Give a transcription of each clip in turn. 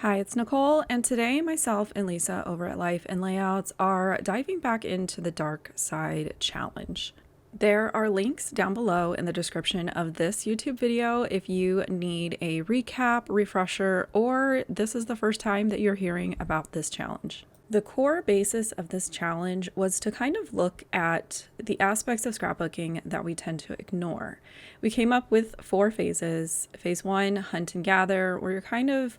Hi, it's Nicole, and today myself and Lisa over at Life and Layouts are diving back into the Dark Side Challenge. There are links down below in the description of this YouTube video if you need a recap, refresher, or this is the first time that you're hearing about this challenge. The core basis of this challenge was to kind of look at the aspects of scrapbooking that we tend to ignore. We came up with 4 phases. Phase 1, hunt and gather, where you're kind of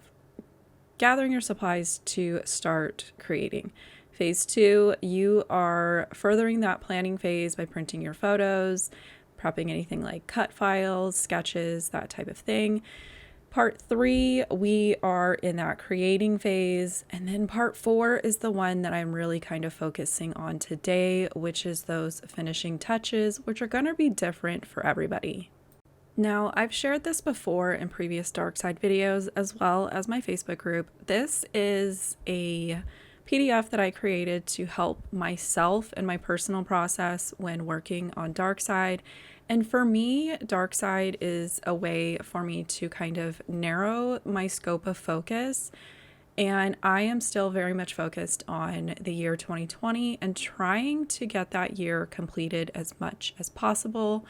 gathering your supplies to start creating. Phase 2, you are furthering that planning phase by printing your photos, prepping anything like cut files, sketches, that type of thing. Part 3, we are in that creating phase. And then part 4 is the one that I'm really kind of focusing on today, which is those finishing touches, which are going to be different for everybody. Now, I've shared this before in previous Darkside videos as well as my Facebook group. This is a PDF that I created to help myself and my personal process when working on Darkside. And for me, Darkside is a way for me to kind of narrow my scope of focus. And I am still very much focused on the year 2020 and trying to get that year completed as much as possible.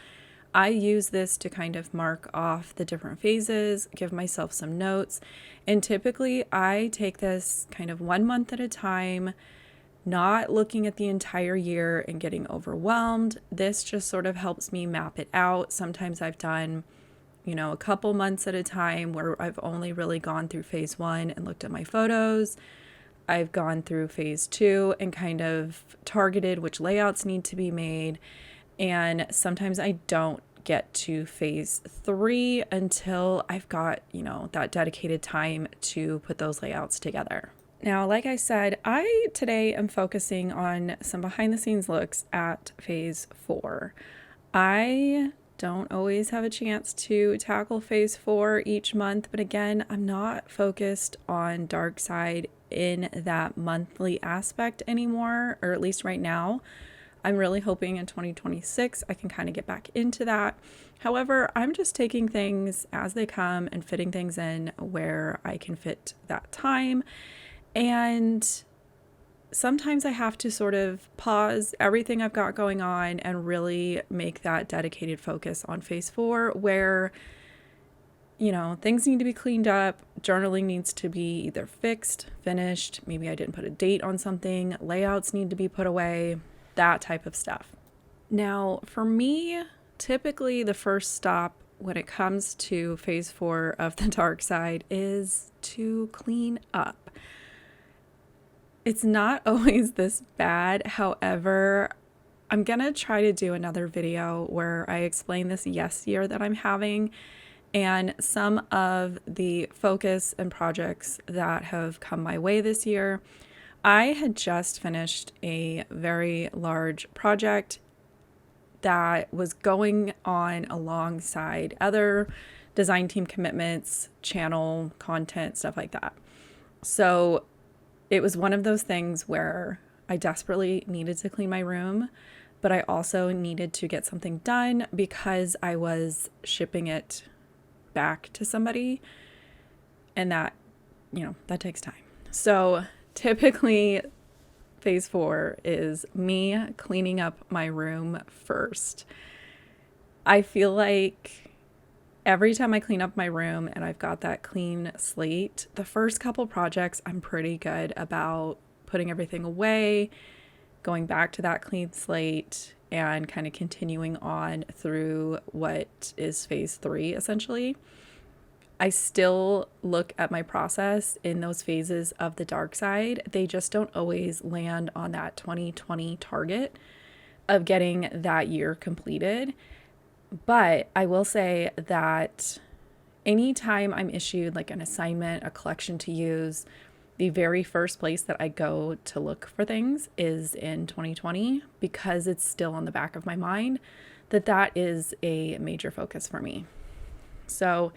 I use this to kind of mark off the different phases, give myself some notes, and typically I take this kind of 1 month at a time, not looking at the entire year and getting overwhelmed. This just sort of helps me map it out. Sometimes I've done, a couple months at a time where I've only really gone through phase 1 and looked at my photos. I've gone through phase 2 and kind of targeted which layouts need to be made. And sometimes I don't get to phase 3 until I've got, that dedicated time to put those layouts together. Now, like I said, I today am focusing on some behind the scenes looks at phase 4. I don't always have a chance to tackle phase 4 each month, but again, I'm not focused on Darkside in that monthly aspect anymore, or at least right now. I'm really hoping in 2026 I can kind of get back into that. However, I'm just taking things as they come and fitting things in where I can fit that time. And sometimes I have to sort of pause everything I've got going on and really make that dedicated focus on phase 4 where, things need to be cleaned up. Journaling needs to be either fixed, finished. Maybe I didn't put a date on something. Layouts need to be put away. That type of stuff. Now, for me, typically the first stop when it comes to phase 4 of the dark side is to clean up. It's not always this bad. However, I'm gonna try to do another video where I explain this yes year that I'm having and some of the focus and projects that have come my way this year. I had just finished a very large project that was going on alongside other design team commitments, channel content, stuff like that. So it was one of those things where I desperately needed to clean my room, but I also needed to get something done because I was shipping it back to somebody, and that takes time. So typically, phase 4 is me cleaning up my room first. I feel like every time I clean up my room and I've got that clean slate, the first couple projects, I'm pretty good about putting everything away, going back to that clean slate, and kind of continuing on through what is phase 3, essentially. I still look at my process in those phases of the dark side. They just don't always land on that 2020 target of getting that year completed. But I will say that anytime I'm issued like an assignment, a collection to use, the very first place that I go to look for things is in 2020 because it's still on the back of my mind that is a major focus for me. So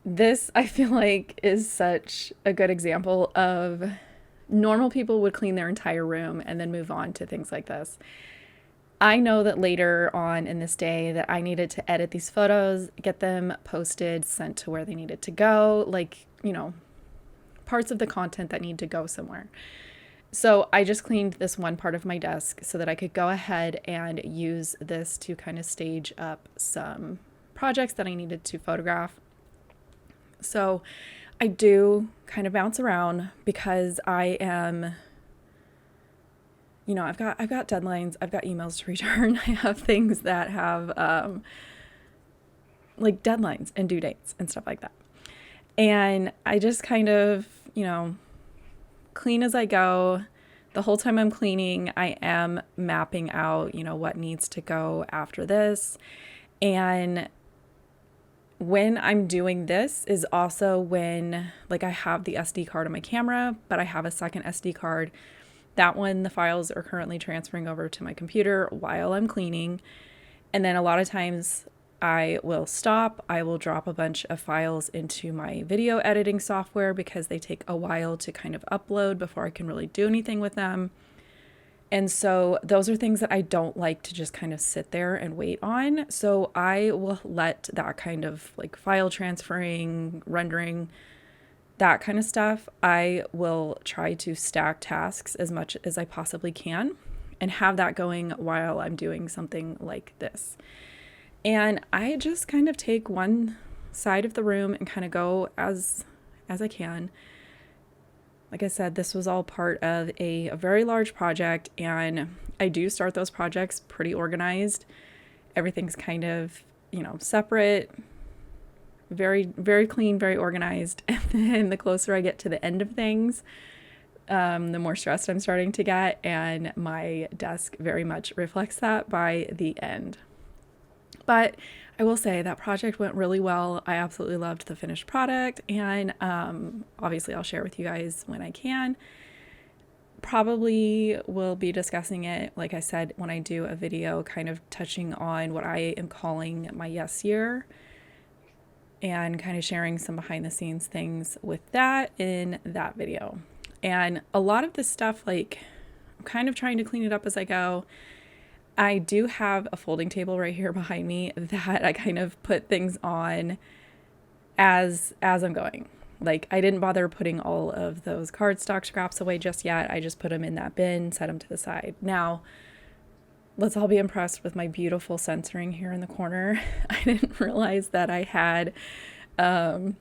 this, I feel like, is such a good example of normal people would clean their entire room and then move on to things like this. I know that later on in this day that I needed to edit these photos, get them posted, sent to where they needed to go. Like, parts of the content that need to go somewhere. So I just cleaned this one part of my desk so that I could go ahead and use this to kind of stage up some projects that I needed to photograph. So I do kind of bounce around because I am, I've got deadlines, I've got emails to return, I have things that have like deadlines and due dates and stuff like that. And I just kind of, clean as I go. The whole time I'm cleaning, I am mapping out, what needs to go after this. And when I'm doing this is also when, like, I have the SD card on my camera, but I have a second SD card. That one, the files are currently transferring over to my computer while I'm cleaning. And then a lot of times I will stop. I will drop a bunch of files into my video editing software because they take a while to kind of upload before I can really do anything with them. And so those are things that I don't like to just kind of sit there and wait on. So I will let that kind of like file transferring, rendering, that kind of stuff, I will try to stack tasks as much as I possibly can and have that going while I'm doing something like this. And I just kind of take one side of the room and kind of go as I can. Like I said, this was all part of a very large project, and I do start those projects pretty organized. Everything's kind of, separate, very, very clean, very organized. And then the closer I get to the end of things, the more stressed I'm starting to get, and my desk very much reflects that by the end. But I will say that project went really well. I absolutely loved the finished product, and obviously I'll share with you guys when I can. Probably will be discussing it, like I said, when I do a video kind of touching on what I am calling my yes year and kind of sharing some behind the scenes things with that in that video. And a lot of this stuff, like, I'm kind of trying to clean it up as I go. I do have a folding table right here behind me that I kind of put things on as I'm going. Like, I didn't bother putting all of those cardstock scraps away just yet. I just put them in that bin, set them to the side. Now, let's all be impressed with my beautiful censoring here in the corner. I didn't realize that I had a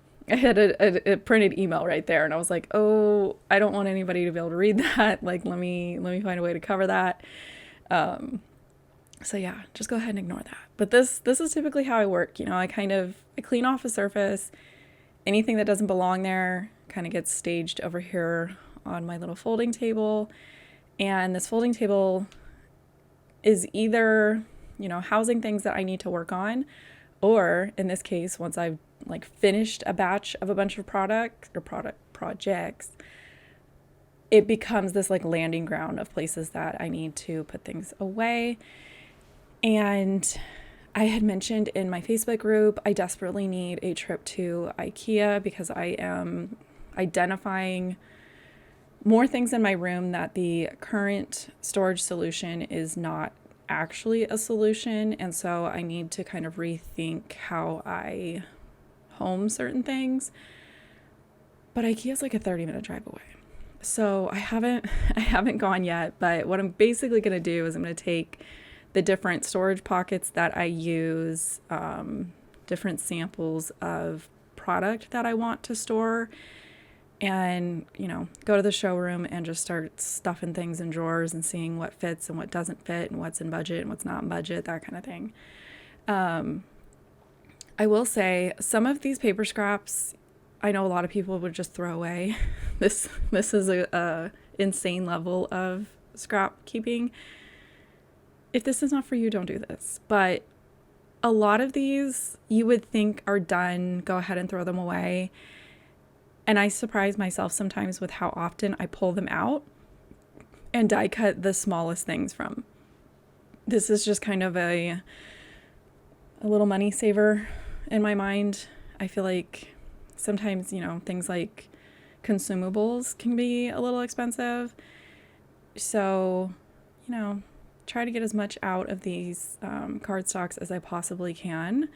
printed email right there, and I was like, oh, I don't want anybody to be able to read that. Like, let me find a way to cover that. So yeah, just go ahead and ignore that. But this is typically how I work. I clean off a surface. Anything that doesn't belong there kind of gets staged over here on my little folding table. And this folding table is either, housing things that I need to work on, or in this case, once I've like finished a batch of a bunch of projects, it becomes this like landing ground of places that I need to put things away. And I had mentioned in my Facebook group, I desperately need a trip to IKEA because I am identifying more things in my room that the current storage solution is not actually a solution. And so I need to kind of rethink how I home certain things. But IKEA is like a 30-minute drive away. So I haven't gone yet, but what I'm basically going to do is I'm going to take the different storage pockets that I use, different samples of product that I want to store, and, go to the showroom and just start stuffing things in drawers and seeing what fits and what doesn't fit and what's in budget and what's not in budget, that kind of thing. I will say some of these paper scraps, I know a lot of people would just throw away. This is a insane level of scrap keeping. If this is not for you, don't do this. But a lot of these you would think are done, go ahead and throw them away. And I surprise myself sometimes with how often I pull them out and die cut the smallest things from. This is just kind of a little money saver in my mind. I feel like sometimes, things like consumables can be a little expensive. So, try to get as much out of these cardstocks as I possibly can.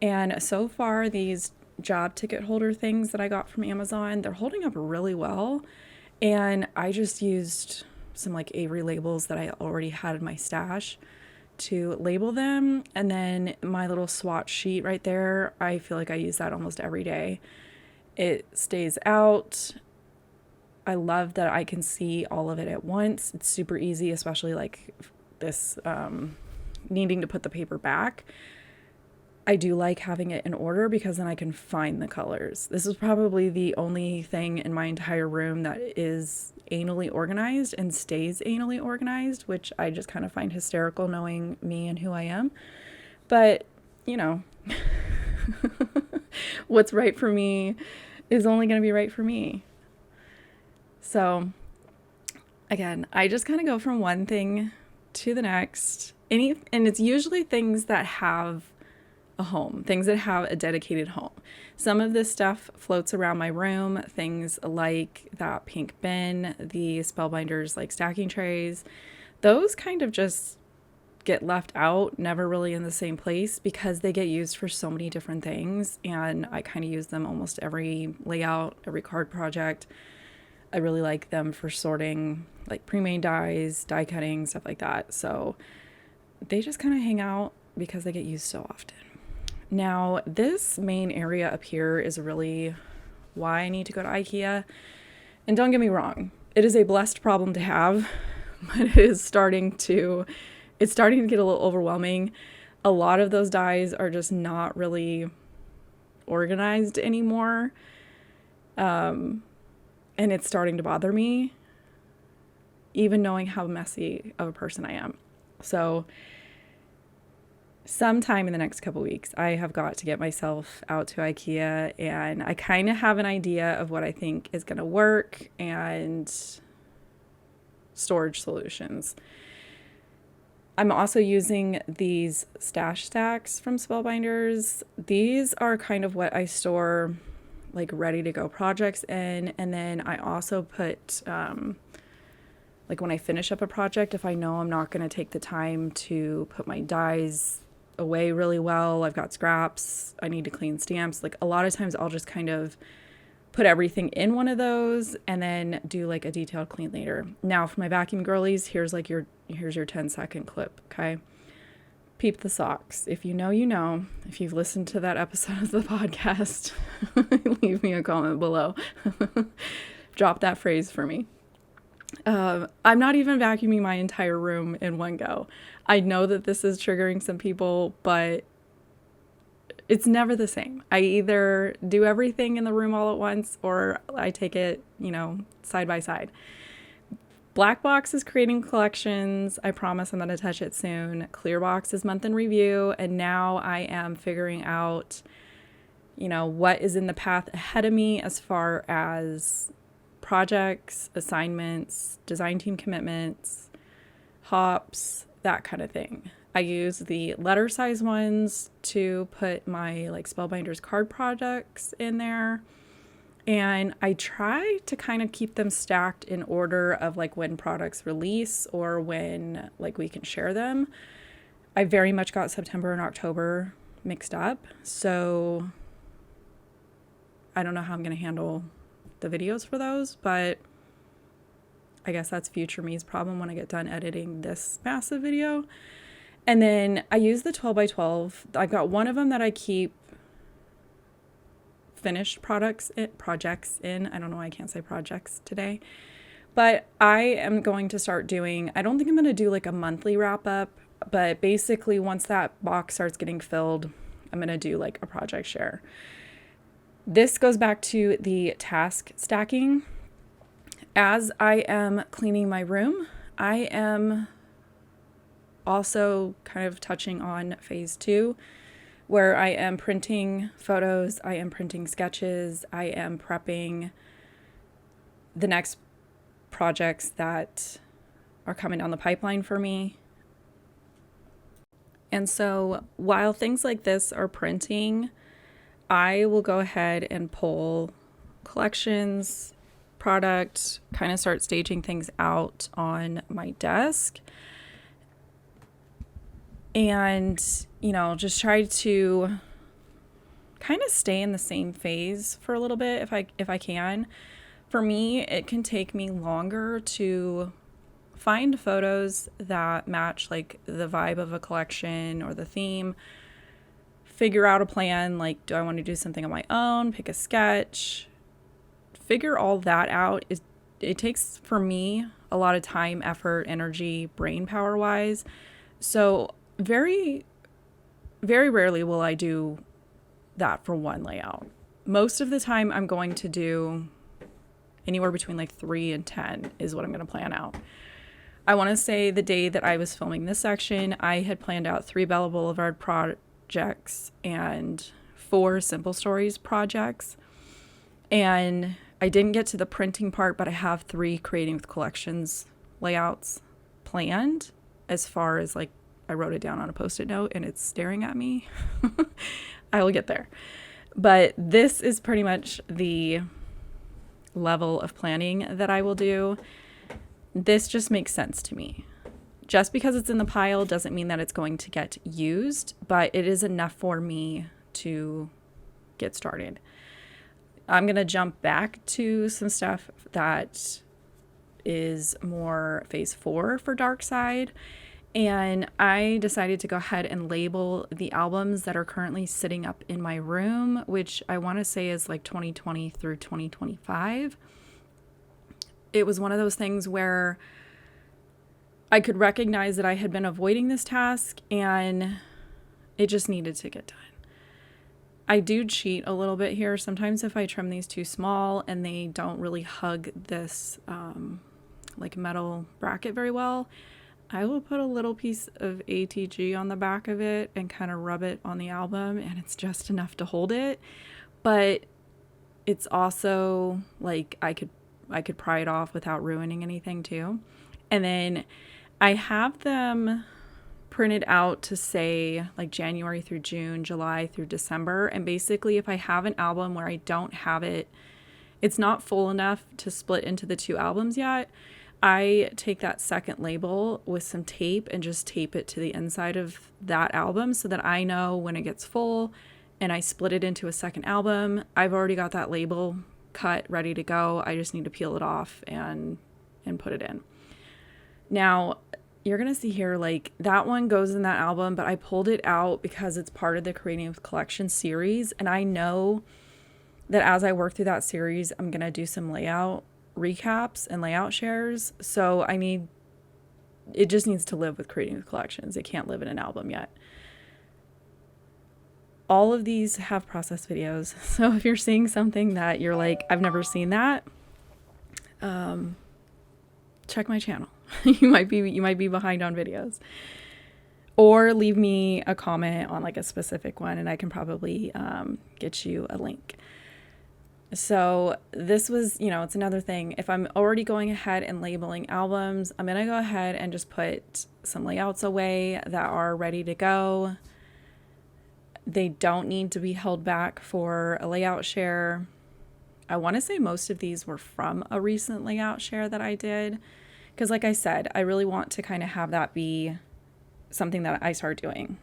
And so far, these job ticket holder things that I got from Amazon. They're holding up really well. And I just used some like Avery labels that I already had in my stash to label them. And then my little swatch sheet right there, I feel like I use that almost every day. It stays out. I love that I can see all of it at once. It's super easy, especially like this needing to put the paper back. I do like having it in order because then I can find the colors. This is probably the only thing in my entire room that is anally organized and stays anally organized, which I just kind of find hysterical knowing me and who I am. But, you know, what's right for me is only going to be right for me. So, again, I just kind of go from one thing to the next. And it's usually things that have a home, things that have a dedicated home. Some of this stuff floats around my room, things like that pink bin, the Spellbinders like stacking trays. Those kind of just get left out, never really in the same place because they get used for so many different things, and I kind of use them almost every layout, every card project. I really like them for sorting like pre-made dies, die cutting, stuff like that. So they just kind of hang out because they get used so often. Now, this main area up here is really why I need to go to IKEA. And don't get me wrong, it is a blessed problem to have, but it's starting to get a little overwhelming. A lot of those dies are just not really organized anymore. And it's starting to bother me, even knowing how messy of a person I am. So sometime in the next couple weeks, I have got to get myself out to IKEA, and I kind of have an idea of what I think is going to work and storage solutions. I'm also using these stash stacks from Spellbinders. These are kind of what I store like ready to go projects in, and then I also put like when I finish up a project, if I know I'm not going to take the time to put my dies away really well, I've got scraps, I need to clean stamps, like a lot of times I'll just kind of put everything in one of those and then do like a detailed clean later. Now for my vacuum girlies, here's your 10-second clip, okay? Peep the socks. If you know, you know. If you've listened to that episode of the podcast, leave me a comment below. Drop that phrase for me. I'm not even vacuuming my entire room in one go. I know that this is triggering some people, but it's never the same. I either do everything in the room all at once or I take it, side by side. Black Box is creating collections. I promise I'm going to touch it soon. Clear Box is month in review. And now I am figuring out, what is in the path ahead of me as far as projects, assignments, design team commitments, hops, that kind of thing. I use the letter size ones to put my like Spellbinders card projects in there. And I try to kind of keep them stacked in order of like when products release or when like we can share them. I very much got September and October mixed up. So I don't know how I'm going to handle the videos for those, but I guess that's future me's problem when I get done editing this massive video. And then I use the 12 by 12. I've got one of them that I keep finished projects in. I don't know why I can't say projects today. But I am going to start doing, I don't think I'm going to do like a monthly wrap up, but basically once that box starts getting filled, I'm going to do like a project share. This goes back to the task stacking. As I am cleaning my room, I am also kind of touching on phase 2, where I am printing photos, I am printing sketches, I am prepping the next projects that are coming down the pipeline for me. And so while things like this are printing, I will go ahead and pull collections, product, kind of start staging things out on my desk. And, just try to kind of stay in the same phase for a little bit if I can. For me, it can take me longer to find photos that match like the vibe of a collection or the theme, figure out a plan, like do I want to do something on my own, pick a sketch, figure all that out. It takes for me a lot of time, effort, energy, brain power wise. So very, very rarely will I do that for one layout. Most of the time I'm going to do anywhere between like 3 and 10 is what I'm going to plan out. I want to say the day that I was filming this section, I had planned out 3 Bella Boulevard projects and 4 Simple Stories projects. And I didn't get to the printing part, but I have 3 Creating with Collections layouts planned. As far as like, I wrote it down on a Post-it note and it's staring at me. I will get there. But this is pretty much the level of planning that I will do. This just makes sense to me. Just because it's in the pile doesn't mean that it's going to get used, but it is enough for me to get started. I'm going to jump back to some stuff that is more phase 4 for Darkside. And I decided to go ahead and label the albums that are currently sitting up in my room, which I want to say is like 2020 through 2025. It was one of those things where I could recognize that I had been avoiding this task and it just needed to get done. I do cheat a little bit here. Sometimes if I trim these too small and they don't really hug this like metal bracket very well, I will put a little piece of ATG on the back of it and kind of rub it on the album, and it's just enough to hold it. But it's also like I could pry it off without ruining anything too. And then I have them printed out to say like January through June, July through December. And basically if I have an album where I don't have it, it's not full enough to split into the 2 albums yet, I take that second label with some tape and just tape it to the inside of that album so that I know when it gets full and I split it into a second album, I've already got that label cut, ready to go. I just need to peel it off and put it in. Now, you're going to see here, like that one goes in that album, but I pulled it out because it's part of the Creating with Collection series. And I know that as I work through that series, I'm going to do some layout recaps and layout shares. So it just needs to live with Creating with Collections. It can't live in an album yet. All of these have process videos. So if you're seeing something that you're like, I've never seen that, check my channel. you might be behind on videos. Or leave me a comment on like a specific one and I can probably get you a link. So this was, it's another thing. If I'm already going ahead and labeling albums, I'm going to go ahead and just put some layouts away that are ready to go. They don't need to be held back for a layout share. I want to say most of these were from a recent layout share that I did. Because like I said, I really want to kind of have that be something that I start doing.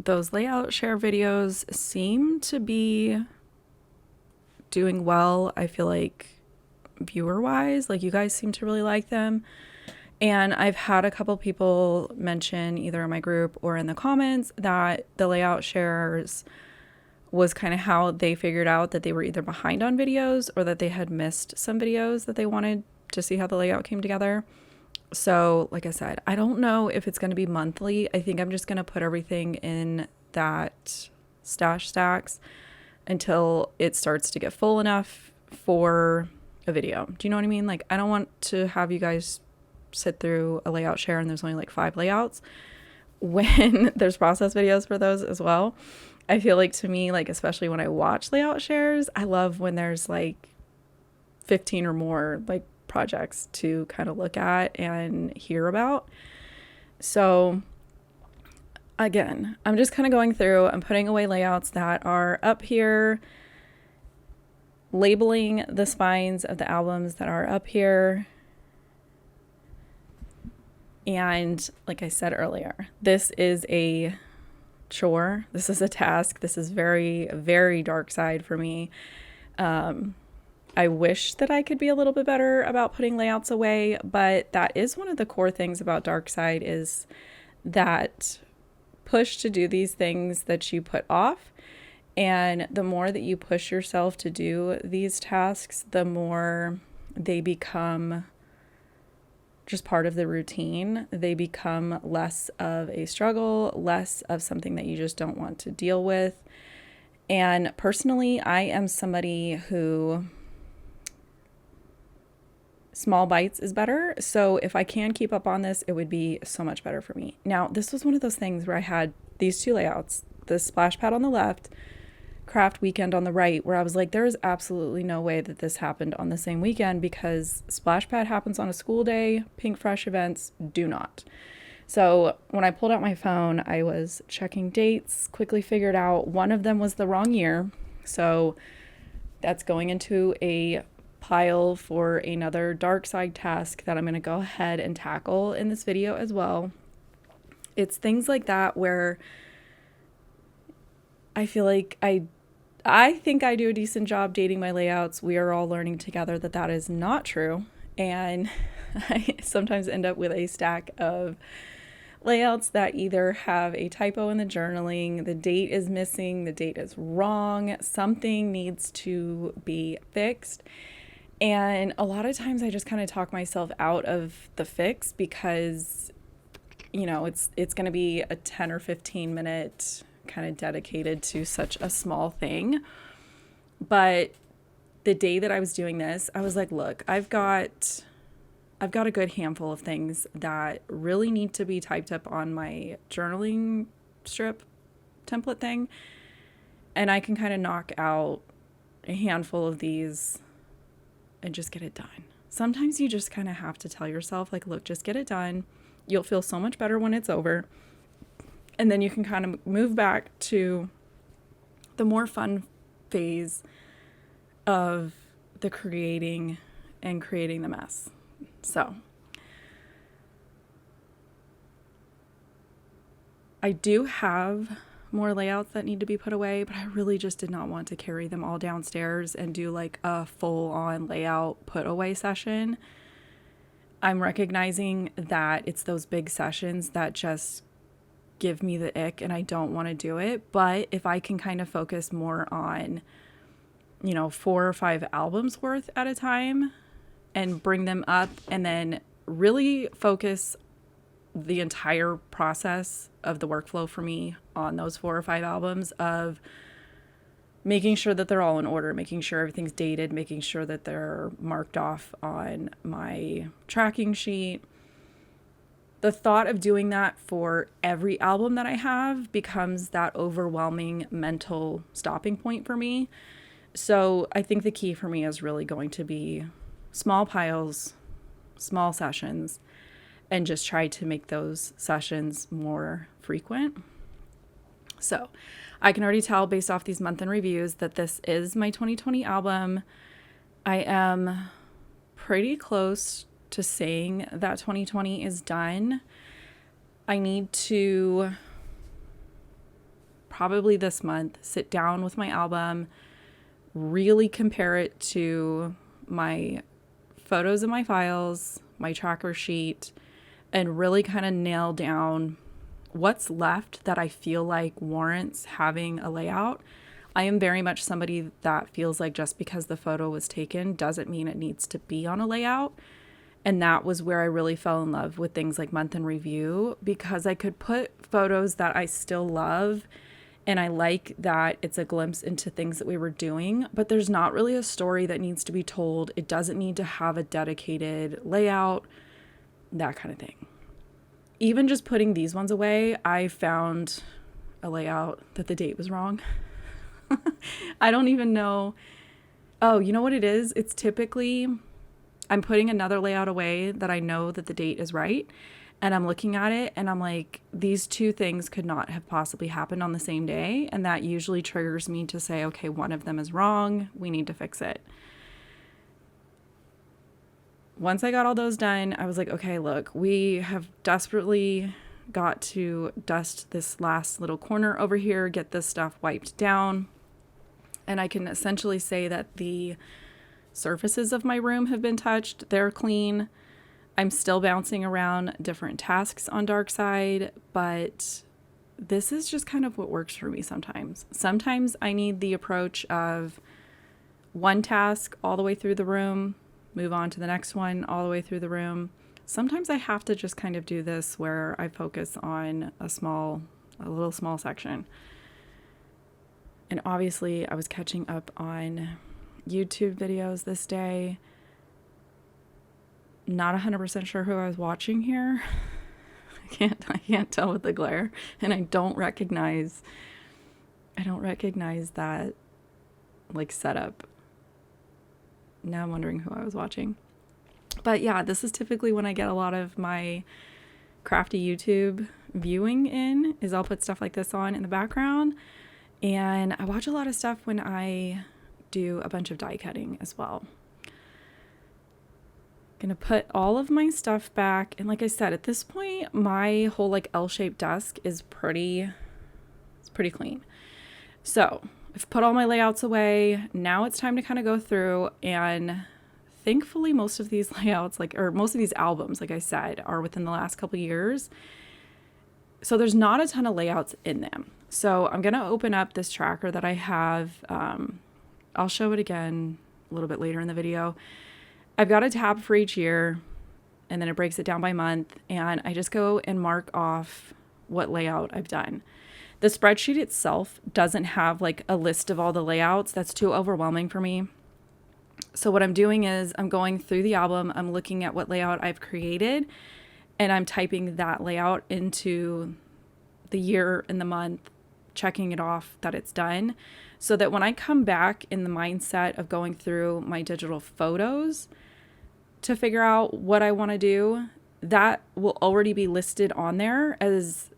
Those layout share videos seem to be doing well. I feel like viewer wise, like you guys seem to really like them. And I've had a couple people mention either in my group or in the comments that the layout shares was kind of how they figured out that they were either behind on videos or that they had missed some videos that they wanted to see how the layout came together. So like I said, I don't know if it's going to be monthly. I think I'm just going to put everything in that stash stacks until it starts to get full enough for a video. Do you know what I mean? Like, I don't want to have you guys sit through a layout share and there's only like 5 layouts when there's process videos for those as well. I feel like to me, like, especially when I watch layout shares, I love when there's like 15 or more like projects to kind of look at and hear about. So again, I'm just kind of going through, I'm putting away layouts that are up here, labeling the spines of the albums that are up here. And like I said earlier, this is a chore. This is a task. This is very, very dark side for me. I wish that I could be a little bit better about putting layouts away, but that is one of the core things about Darkside, is that push to do these things that you put off. And the more that you push yourself to do these tasks, the more they become just part of the routine. They become less of a struggle, less of something that you just don't want to deal with. And personally, I am somebody who small bites is better. So if I can keep up on this, it would be so much better for me. Now, this was one of those things where I had these two layouts, the splash pad on the left, craft weekend on the right, where I was like, there is absolutely no way that this happened on the same weekend, because splash pad happens on a school day, Pink Fresh events do not. So when I pulled out my phone, I was checking dates, quickly figured out one of them was the wrong year. So that's going into a pile for another dark side task that I'm going to go ahead and tackle in this video as well. It's things like that where I feel like I think I do a decent job dating my layouts. We are all learning together that that is not true. And I sometimes end up with a stack of layouts that either have a typo in the journaling, the date is missing, the date is wrong, something needs to be fixed. And a lot of times I just kind of talk myself out of the fix because, you know, it's going to be a 10 or 15 minute kind of dedicated to such a small thing. But the day that I was doing this, I was like, look, I've got a good handful of things that really need to be typed up on my journaling strip template thing. And I can kind of knock out a handful of these and just get it done. Sometimes you just kind of have to tell yourself, like, look, just get it done. You'll feel so much better when it's over. And then you can kind of move back to the more fun phase of the creating and creating the mess. So I do have more layouts that need to be put away, but I really just did not want to carry them all downstairs and do like a full-on layout put away session. I'm recognizing that it's those big sessions that just give me the ick and I don't want to do it. But if I can kind of focus more on, you know, 4 or 5 albums worth at a time and bring them up, and then really focus the entire process of the workflow for me on those 4 or 5 albums of making sure that they're all in order, making sure everything's dated, making sure that they're marked off on my tracking sheet. The thought of doing that for every album that I have becomes that overwhelming mental stopping point for me. So I think the key for me is really going to be small piles, small sessions, and just try to make those sessions more frequent. So I can already tell based off these month-end reviews that this is my 2020 album. I am pretty close to saying that 2020 is done. I need to probably this month sit down with my album, really compare it to my photos in my files, my tracker sheet, and really kind of nail down what's left that I feel like warrants having a layout. I am very much somebody that feels like just because the photo was taken doesn't mean it needs to be on a layout. And that was where I really fell in love with things like month in review, because I could put photos that I still love, and I like that it's a glimpse into things that we were doing, but there's not really a story that needs to be told. It doesn't need to have a dedicated layout, that kind of thing. Even just putting these ones away, I found a layout that the date was wrong. I don't even know. Oh, you know what it is? It's typically, I'm putting another layout away that I know that the date is right. And I'm looking at it and I'm like, these two things could not have possibly happened on the same day. And that usually triggers me to say, okay, one of them is wrong. We need to fix it. Once I got all those done, I was like, okay, look, we have desperately got to dust this last little corner over here, get this stuff wiped down. And I can essentially say that the surfaces of my room have been touched. They're clean. I'm still bouncing around different tasks on Darkside, but this is just kind of what works for me sometimes. Sometimes I need the approach of one task all the way through the room, move on to the next one all the way through the room. Sometimes I have to just kind of do this where I focus on a little small section. And obviously I was catching up on YouTube videos this day. Not 100% sure who I was watching here. I can't tell with the glare, and I don't recognize that like setup. Now I'm wondering who I was watching. But yeah, this is typically when I get a lot of my crafty YouTube viewing in, is I'll put stuff like this on in the background. And I watch a lot of stuff when I do a bunch of die cutting as well. Gonna put all of my stuff back. And like I said, at this point, my whole like L-shaped desk is pretty clean. So I've put all my layouts away. Now it's time to kind of go through, and thankfully most of these layouts, most of these albums, like I said, are within the last couple years. So there's not a ton of layouts in them. So I'm going to open up this tracker that I have. I'll show it again a little bit later in the video. I've got a tab for each year, and then it breaks it down by month. And I just go and mark off what layout I've done. The spreadsheet itself doesn't have like a list of all the layouts. That's too overwhelming for me. So what I'm doing is I'm going through the album. I'm looking at what layout I've created, and I'm typing that layout into the year and the month, checking it off that it's done, so that when I come back in the mindset of going through my digital photos to figure out what I want to do, that will already be listed on there as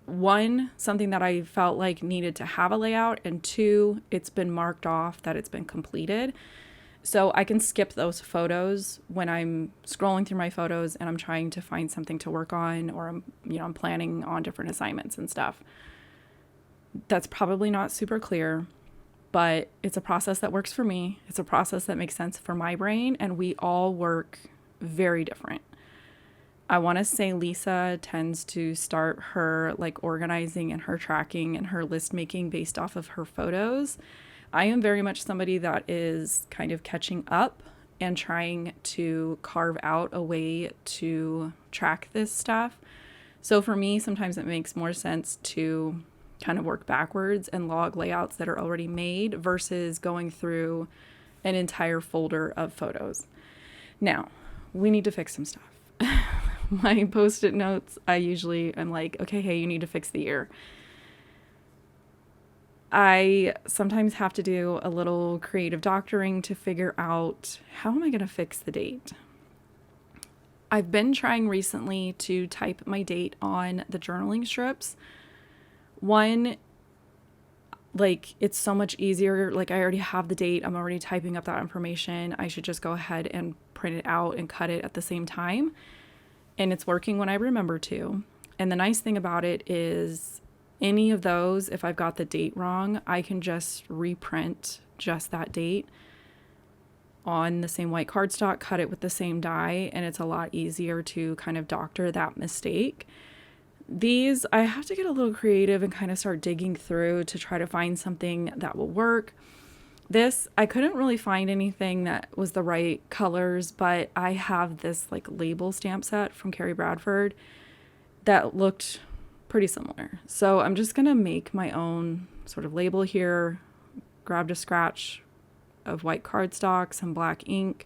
one, something that I felt like needed to have a layout, and two, it's been marked off that it's been completed. So I can skip those photos when I'm scrolling through my photos and I'm trying to find something to work on, or I'm planning on different assignments and stuff. That's probably not super clear, but it's a process that works for me. It's a process that makes sense for my brain, and we all work very different. I want to say Lisa tends to start her like organizing and her tracking and her list making based off of her photos. I am very much somebody that is kind of catching up and trying to carve out a way to track this stuff. So for me, sometimes it makes more sense to kind of work backwards and log layouts that are already made versus going through an entire folder of photos. Now, we need to fix some stuff. My post-it notes, I'm like, okay, hey, you need to fix the year. I sometimes have to do a little creative doctoring to figure out how am I going to fix the date. I've been trying recently to type my date on the journaling strips. One, like, it's so much easier. Like, I already have the date. I'm already typing up that information. I should just go ahead and print it out and cut it at the same time. And it's working when I remember to. And the nice thing about it is any of those, if I've got the date wrong, I can just reprint just that date on the same white cardstock, cut it with the same die, and it's a lot easier to kind of doctor that mistake. These, I have to get a little creative and kind of start digging through to try to find something that will work. This, I couldn't really find anything that was the right colors, but I have this like label stamp set from Carrie Bradford that looked pretty similar. So I'm just going to make my own sort of label here, grabbed a scratch of white cardstock, some black ink,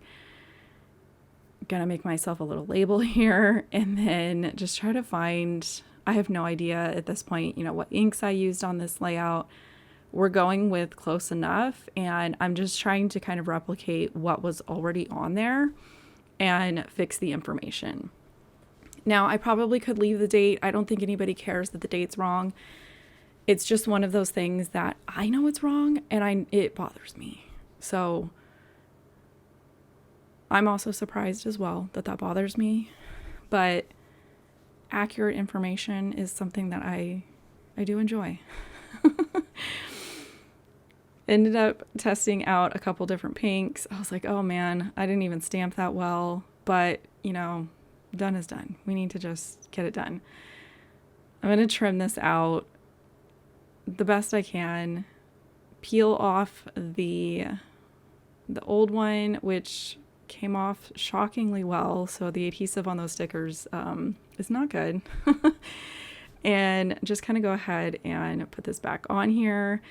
going to make myself a little label here, and then just try to find, I have no idea at this point, what inks I used on this layout. We're going with close enough, and I'm just trying to kind of replicate what was already on there and fix the information. Now, I probably could leave the date. I don't think anybody cares that the date's wrong. It's just one of those things that I know it's wrong, and it bothers me. So I'm also surprised as well that bothers me. But accurate information is something that I do enjoy. Ended up testing out a couple different pinks. I was like, oh man, I didn't even stamp that well, but done is done. We need to just get it done. I'm going to trim this out the best I can, peel off the old one, which came off shockingly well. So the adhesive on those stickers is not good. And just kind of go ahead and put this back on here.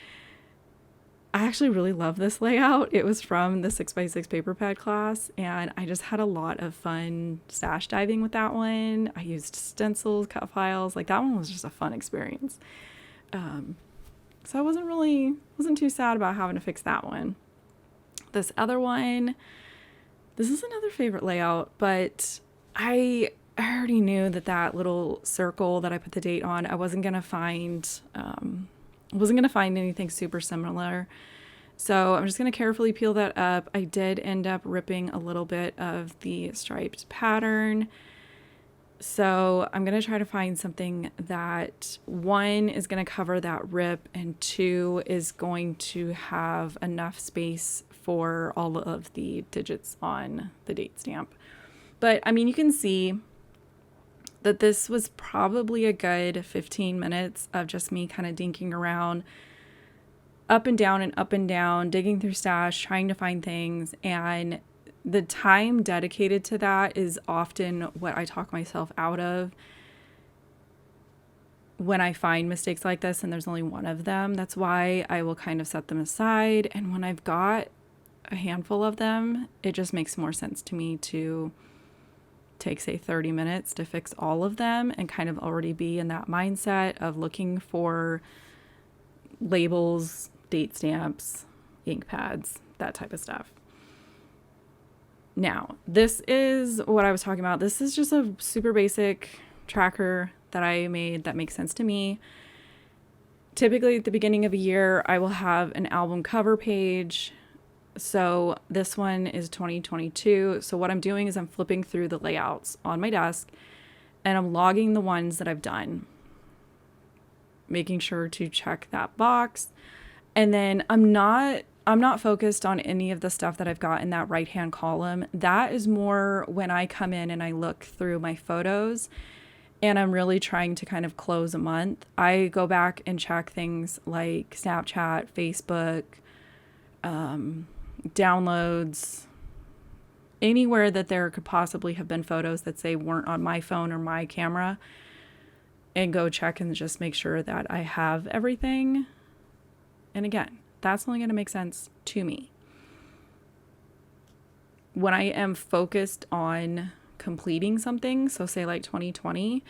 I actually really love this layout. It was from the 6x6 paper pad class, and I just had a lot of fun stash diving with that one. I used stencils, cut files. Like, that one was just a fun experience. So I wasn't too sad about having to fix that one. This other one, this is another favorite layout, but I already knew that little circle that I put the date on, I wasn't going to find anything super similar. So I'm just going to carefully peel that up. I did end up ripping a little bit of the striped pattern. So I'm going to try to find something that, one, is going to cover that rip, and two, is going to have enough space for all of the digits on the date stamp. But I mean, you can see that this was probably a good 15 minutes of just me kind of dinking around, up and down, digging through stash, trying to find things. And the time dedicated to that is often what I talk myself out of when I find mistakes like this, and there's only one of them. That's why I will kind of set them aside. And when I've got a handful of them, it just makes more sense to me to take, say, 30 minutes to fix all of them and kind of already be in that mindset of looking for labels, date stamps, ink pads, that type of stuff. Now, this is what I was talking about. This is just a super basic tracker that I made that makes sense to me. Typically at the beginning of a year, I will have an album cover page. So this one is 2022. So what I'm doing is I'm flipping through the layouts on my desk and I'm logging the ones that I've done, making sure to check that box. And then I'm not focused on any of the stuff that I've got in that right-hand column. That is more when I come in and I look through my photos and I'm really trying to kind of close a month. I go back and check things like Snapchat, Facebook, downloads, anywhere that there could possibly have been photos that say weren't on my phone or my camera, and go check and just make sure that I have everything. And again, that's only going to make sense to me. When I am focused on completing something, so say like 2020,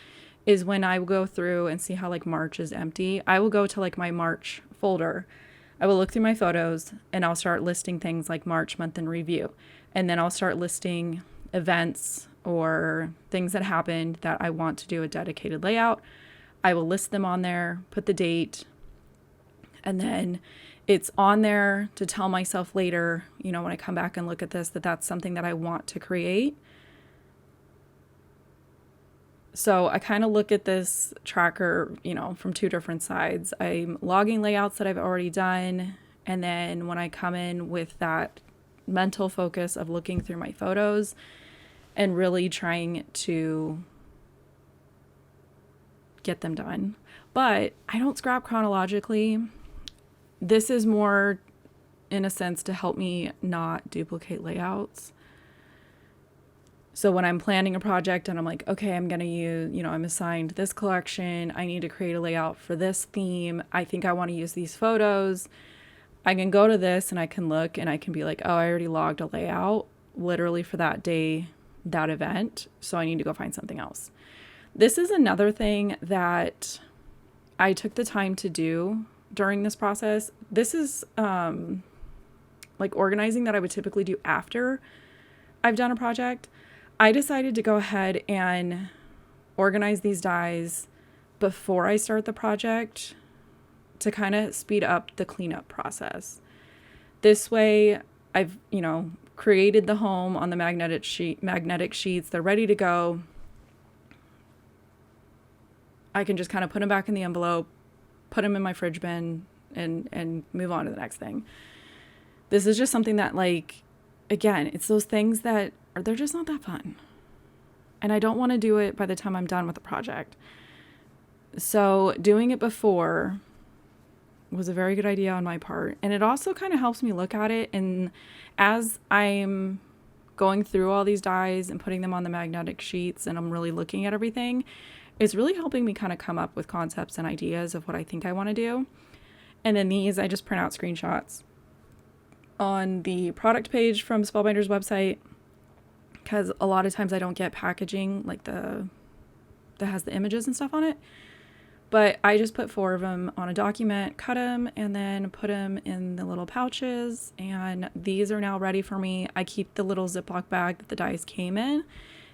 is when I will go through and see how like March is empty. I will go to like my March folder. I will look through my photos and I'll start listing things like March month in review. And then I'll start listing events or things that happened that I want to do a dedicated layout. I will list them on there, put the date, and then it's on there to tell myself later, when I come back and look at this, that that's something that I want to create. So I kind of look at this tracker, from two different sides. I'm logging layouts that I've already done. And then when I come in with that mental focus of looking through my photos and really trying to get them done. But I don't scrap chronologically. This is more, in a sense, to help me not duplicate layouts. So when I'm planning a project and I'm like, okay, I'm going to use, I'm assigned this collection. I need to create a layout for this theme. I think I want to use these photos. I can go to this and I can look and I can be like, oh, I already logged a layout literally for that day, that event. So I need to go find something else. This is another thing that I took the time to do during this process. This is like organizing that I would typically do after I've done a project. I decided to go ahead and organize these dies before I start the project to kind of speed up the cleanup process. This way I've, created the home on the magnetic sheets. They're ready to go. I can just kind of put them back in the envelope, put them in my fridge bin, and move on to the next thing. This is just something that, like, again, it's those things that they're just not that fun. And I don't want to do it by the time I'm done with the project. So doing it before was a very good idea on my part. And it also kind of helps me look at it. And as I'm going through all these dies and putting them on the magnetic sheets and I'm really looking at everything, it's really helping me kind of come up with concepts and ideas of what I think I want to do. And then these, I just print out screenshots on the product page from Spellbinder's website, because a lot of times I don't get packaging like that has the images and stuff on it. But I just put 4 of them on a document, cut them, and then put them in the little pouches. And these are now ready for me. I keep the little Ziploc bag that the dies came in,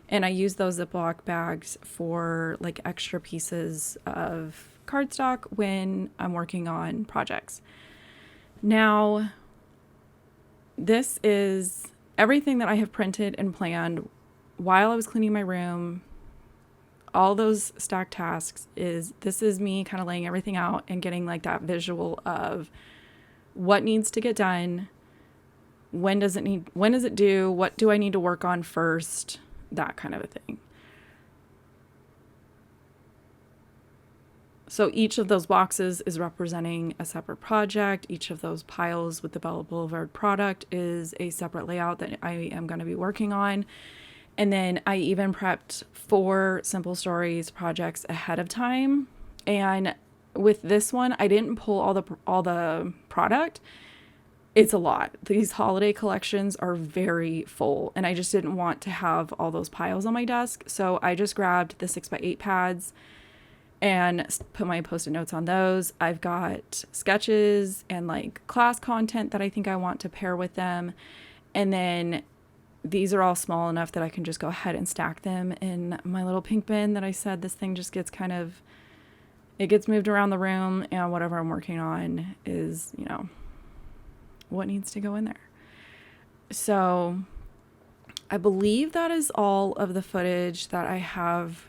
and I use those Ziploc bags for like extra pieces of cardstock when I'm working on projects. Now, this is everything that I have printed and planned while I was cleaning my room. All those stacked tasks this is me kind of laying everything out and getting like that visual of what needs to get done. When is it due? What do I need to work on first? That kind of a thing. So each of those boxes is representing a separate project. Each of those piles with the Bella Boulevard product is a separate layout that I am going to be working on. And then I even prepped 4 Simple Stories projects ahead of time. And with this one, I didn't pull all the product. It's a lot. These holiday collections are very full, and I just didn't want to have all those piles on my desk. So I just grabbed the 6x8 pads and put my Post-it notes on those. I've got sketches and like class content that I think I want to pair with them. And then these are all small enough that I can just go ahead and stack them in my little pink bin that I said this thing just gets it gets moved around the room, and whatever I'm working on is, what needs to go in there. So I believe that is all of the footage that I have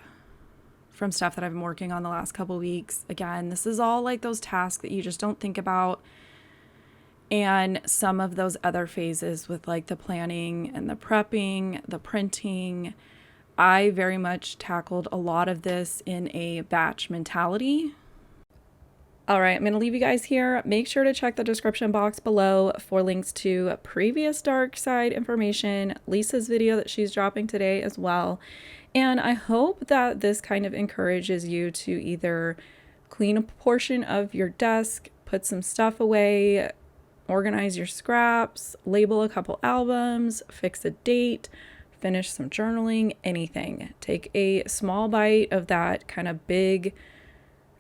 from stuff that I've been working on the last couple weeks. Again, this is all like those tasks that you just don't think about. And some of those other phases with like the planning and the prepping, the printing, I very much tackled a lot of this in a batch mentality. All right, I'm going to leave you guys here. Make sure to check the description box below for links to previous Darkside information, Lisa's video that she's dropping today as well. And I hope that this kind of encourages you to either clean a portion of your desk, put some stuff away, organize your scraps, label a couple albums, fix a date, finish some journaling, anything. Take a small bite of that kind of big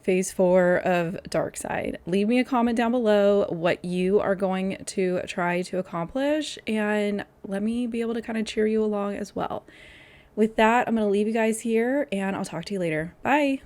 phase 4 of Darkside. Leave me a comment down below what you are going to try to accomplish, and let me be able to kind of cheer you along as well. With that, I'm going to leave you guys here, and I'll talk to you later. Bye.